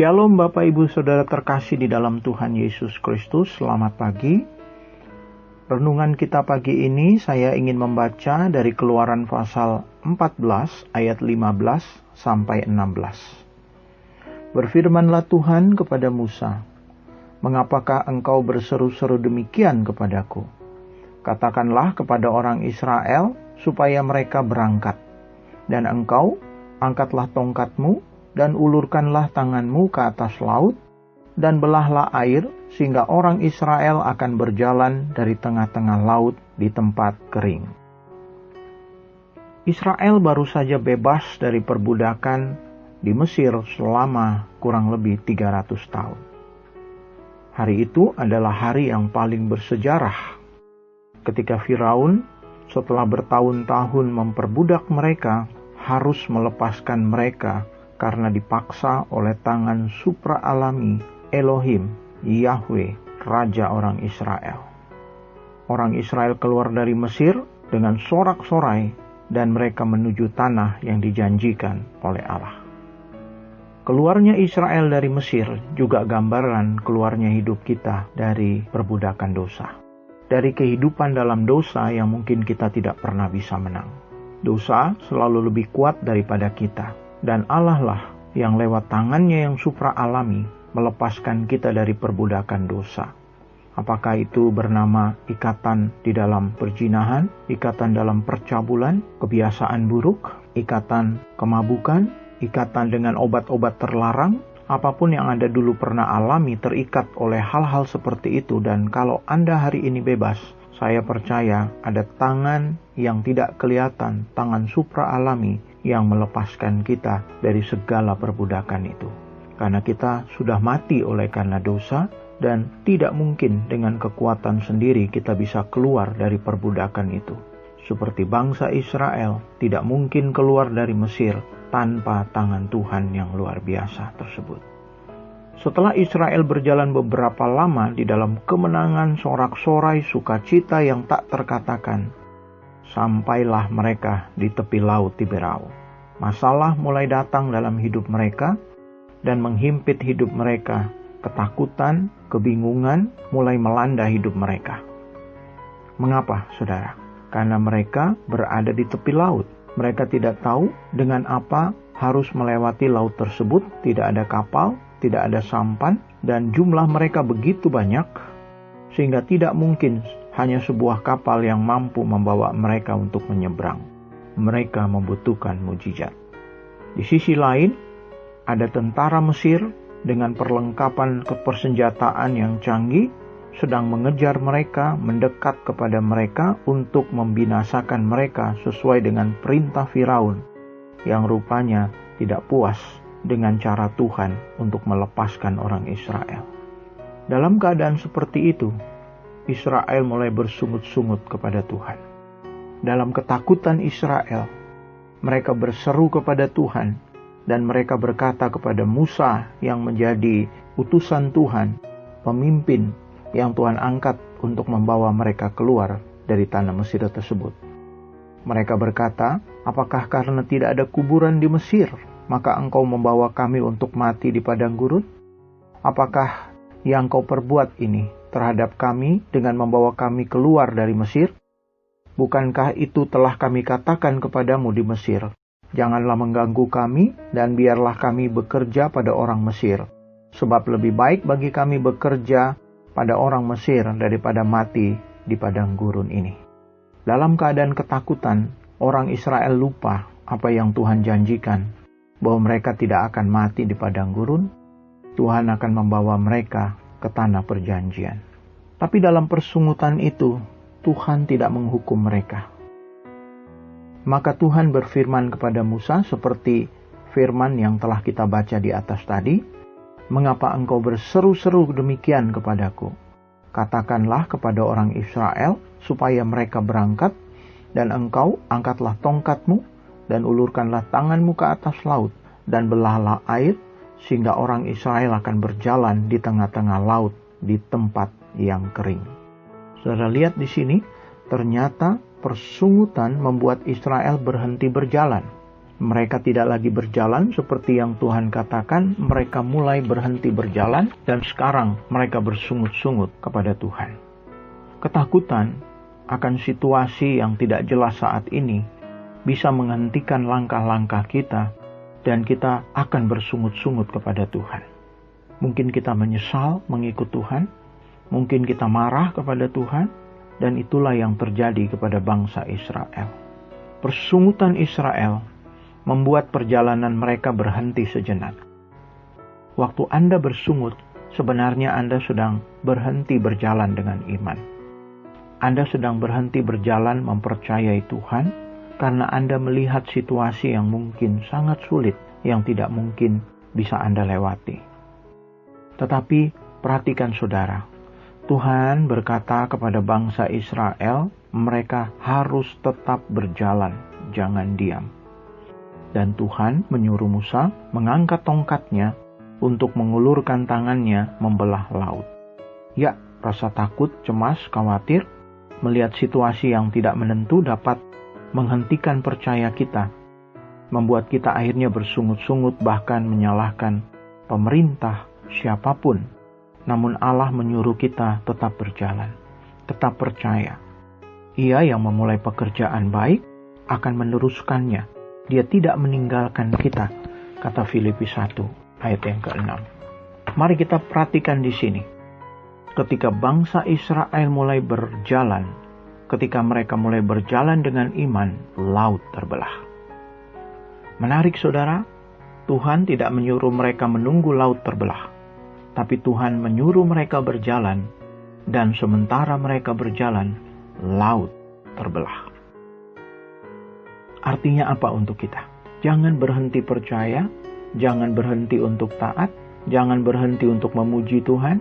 Shalom Bapak Ibu Saudara terkasih di dalam Tuhan Yesus Kristus, selamat pagi. Renungan kita pagi ini saya ingin membaca dari Keluaran pasal 14 ayat 15 sampai 16. Berfirmanlah Tuhan kepada Musa, "Mengapakah engkau berseru-seru demikian kepadaku? Katakanlah kepada orang Israel supaya mereka berangkat. Dan engkau angkatlah tongkatmu dan ulurkanlah tanganmu ke atas laut, dan belahlah air, sehingga orang Israel akan berjalan dari tengah-tengah laut di tempat kering." Israel baru saja bebas dari perbudakan di Mesir selama kurang lebih 300 tahun. Hari itu adalah hari yang paling bersejarah, ketika Firaun setelah bertahun-tahun memperbudak mereka, harus melepaskan mereka karena dipaksa oleh tangan supra-alami Elohim, Yahweh, Raja orang Israel. Orang Israel keluar dari Mesir dengan sorak-sorai dan mereka menuju tanah yang dijanjikan oleh Allah. Keluarnya Israel dari Mesir juga gambaran keluarnya hidup kita dari perbudakan dosa. Dari kehidupan dalam dosa yang mungkin kita tidak pernah bisa menang. Dosa selalu lebih kuat daripada kita. Dan Allah lah yang lewat tangannya yang supra-alami melepaskan kita dari perbudakan dosa. Apakah itu bernama ikatan di dalam perzinahan, ikatan dalam percabulan, kebiasaan buruk, ikatan kemabukan, ikatan dengan obat-obat terlarang, apapun yang Anda dulu pernah alami terikat oleh hal-hal seperti itu. Dan kalau Anda hari ini bebas, saya percaya ada tangan yang tidak kelihatan, tangan supra-alami yang melepaskan kita dari segala perbudakan itu. Karena kita sudah mati oleh karena dosa, dan tidak mungkin dengan kekuatan sendiri kita bisa keluar dari perbudakan itu. Seperti bangsa Israel tidak mungkin keluar dari Mesir tanpa tangan Tuhan yang luar biasa tersebut. Setelah Israel berjalan beberapa lama di dalam kemenangan, sorak-sorai, sukacita yang tak terkatakan, sampailah mereka di tepi laut Tiberau. Masalah mulai datang dalam hidup mereka dan menghimpit hidup mereka. Ketakutan, kebingungan mulai melanda hidup mereka. Mengapa, saudara? Karena mereka berada di tepi laut. Mereka tidak tahu dengan apa harus melewati laut tersebut. Tidak ada kapal, tidak ada sampan, dan jumlah mereka begitu banyak sehingga tidak mungkin hanya sebuah kapal yang mampu membawa mereka untuk menyeberang. Mereka membutuhkan mujizat. Di sisi lain, ada tentara Mesir dengan perlengkapan kepersenjataan yang canggih sedang mengejar mereka, mendekat kepada mereka untuk membinasakan mereka sesuai dengan perintah Firaun yang rupanya tidak puas dengan cara Tuhan untuk melepaskan orang Israel. Dalam keadaan seperti itu, Israel mulai bersungut-sungut kepada Tuhan. Dalam ketakutan Israel, mereka berseru kepada Tuhan dan mereka berkata kepada Musa yang menjadi utusan Tuhan, pemimpin yang Tuhan angkat untuk membawa mereka keluar dari tanah Mesir tersebut. Mereka berkata, "Apakah karena tidak ada kuburan di Mesir, maka engkau membawa kami untuk mati di padang gurun? Apakah yang kau perbuat ini terhadap kami dengan membawa kami keluar dari Mesir? Bukankah itu telah kami katakan kepadamu di Mesir, janganlah mengganggu kami dan biarlah kami bekerja pada orang Mesir. Sebab lebih baik bagi kami bekerja pada orang Mesir daripada mati di padang gurun ini." Dalam keadaan ketakutan, orang Israel lupa apa yang Tuhan janjikan, bahwa mereka tidak akan mati di padang gurun. Tuhan akan membawa mereka ke tanah perjanjian. Tapi dalam persungutan itu, Tuhan tidak menghukum mereka. Maka Tuhan berfirman kepada Musa seperti firman yang telah kita baca di atas tadi, "Mengapa engkau berseru-seru demikian kepadaku? Katakanlah kepada orang Israel supaya mereka berangkat, dan engkau angkatlah tongkatmu dan ulurkanlah tanganmu ke atas laut, dan belahlah air, sehingga orang Israel akan berjalan di tengah-tengah laut di tempat yang kering." Saudara lihat di sini, ternyata persungutan membuat Israel berhenti berjalan. Mereka tidak lagi berjalan seperti yang Tuhan katakan. Mereka mulai berhenti berjalan dan sekarang mereka bersungut-sungut kepada Tuhan. Ketakutan akan situasi yang tidak jelas saat ini bisa menghentikan langkah-langkah kita dan kita akan bersungut-sungut kepada Tuhan. Mungkin kita menyesal mengikut Tuhan, mungkin kita marah kepada Tuhan, dan itulah yang terjadi kepada bangsa Israel. Persungutan Israel membuat perjalanan mereka berhenti sejenak. Waktu Anda bersungut, sebenarnya Anda sedang berhenti berjalan dengan iman. Anda sedang berhenti berjalan mempercayai Tuhan, karena Anda melihat situasi yang mungkin sangat sulit, yang tidak mungkin bisa Anda lewati. Tetapi perhatikan saudara, Tuhan berkata kepada bangsa Israel, mereka harus tetap berjalan, jangan diam. Dan Tuhan menyuruh Musa mengangkat tongkatnya untuk mengulurkan tangannya membelah laut. Ya, rasa takut, cemas, khawatir, melihat situasi yang tidak menentu dapat menghentikan percaya kita, membuat kita akhirnya bersungut-sungut bahkan menyalahkan pemerintah, siapapun. Namun Allah menyuruh kita tetap berjalan, tetap percaya. Ia yang memulai pekerjaan baik akan meneruskannya. Dia tidak meninggalkan kita, kata Filipi 1 ayat yang ke-6. Mari kita perhatikan di sini. Ketika bangsa Israel mulai berjalan, ketika mereka mulai berjalan dengan iman, laut terbelah. Menarik saudara, Tuhan tidak menyuruh mereka menunggu laut terbelah, tapi Tuhan menyuruh mereka berjalan, dan sementara mereka berjalan, laut terbelah. Artinya apa untuk kita? Jangan berhenti percaya, jangan berhenti untuk taat, jangan berhenti untuk memuji Tuhan,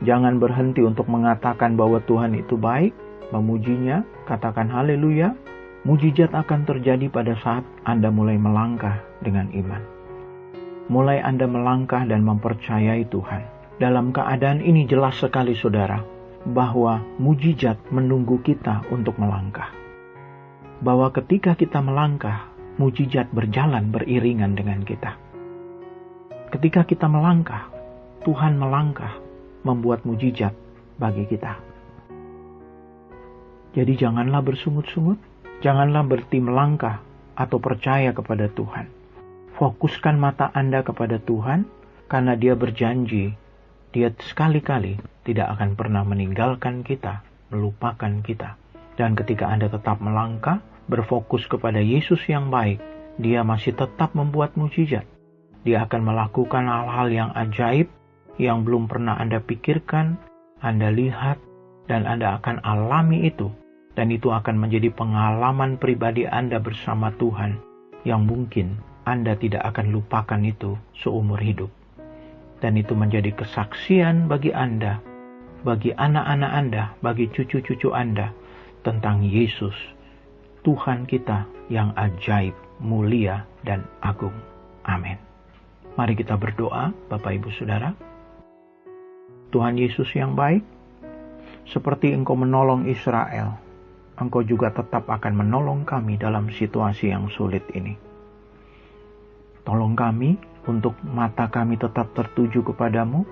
jangan berhenti untuk mengatakan bahwa Tuhan itu baik, memujinya, katakan haleluya. Mujizat akan terjadi pada saat Anda mulai melangkah dengan iman. Mulai Anda melangkah dan mempercayai Tuhan. Dalam keadaan ini jelas sekali saudara, bahwa mujizat menunggu kita untuk melangkah. Bahwa ketika kita melangkah, mujizat berjalan beriringan dengan kita. Ketika kita melangkah, Tuhan melangkah membuat mujizat bagi kita. Jadi janganlah bersungut-sungut, janganlah berhenti melangkah atau percaya kepada Tuhan. Fokuskan mata Anda kepada Tuhan, karena Dia berjanji, Dia sekali-kali tidak akan pernah meninggalkan kita, melupakan kita. Dan ketika Anda tetap melangkah, berfokus kepada Yesus yang baik, Dia masih tetap membuat mujizat. Dia akan melakukan hal-hal yang ajaib, yang belum pernah Anda pikirkan, Anda lihat, dan Anda akan alami itu. Dan itu akan menjadi pengalaman pribadi Anda bersama Tuhan, yang mungkin Anda tidak akan lupakan itu seumur hidup. Dan itu menjadi kesaksian bagi Anda, bagi anak-anak Anda, bagi cucu-cucu Anda, tentang Yesus, Tuhan kita yang ajaib, mulia, dan agung. Amin. Mari kita berdoa, Bapak Ibu Saudara. Tuhan Yesus yang baik, seperti Engkau menolong Israel, Engkau juga tetap akan menolong kami dalam situasi yang sulit ini. Tolong kami untuk mata kami tetap tertuju kepadamu,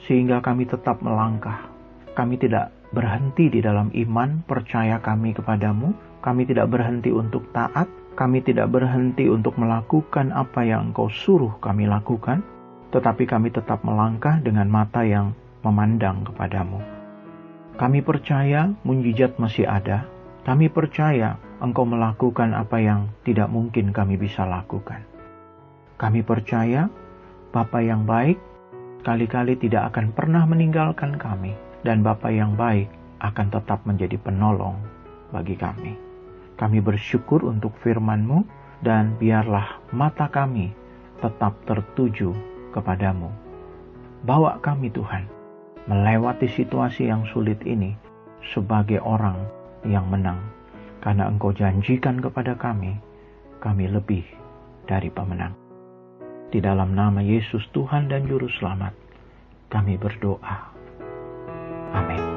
sehingga kami tetap melangkah. Kami tidak berhenti di dalam iman, percaya kami kepadamu. Kami tidak berhenti untuk taat. Kami tidak berhenti untuk melakukan apa yang Engkau suruh kami lakukan. Tetapi kami tetap melangkah dengan mata yang memandang kepadamu. Kami percaya mujizat masih ada. Kami percaya Engkau melakukan apa yang tidak mungkin kami bisa lakukan. Kami percaya Bapa yang baik kali-kali tidak akan pernah meninggalkan kami. Dan Bapa yang baik akan tetap menjadi penolong bagi kami. Kami bersyukur untuk firman-Mu, dan biarlah mata kami tetap tertuju kepadamu. Bawa kami Tuhan, melewati situasi yang sulit ini sebagai orang yang menang. Karena Engkau janjikan kepada kami lebih dari pemenang. Di dalam nama Yesus Tuhan dan Juru Selamat, kami berdoa. Amin.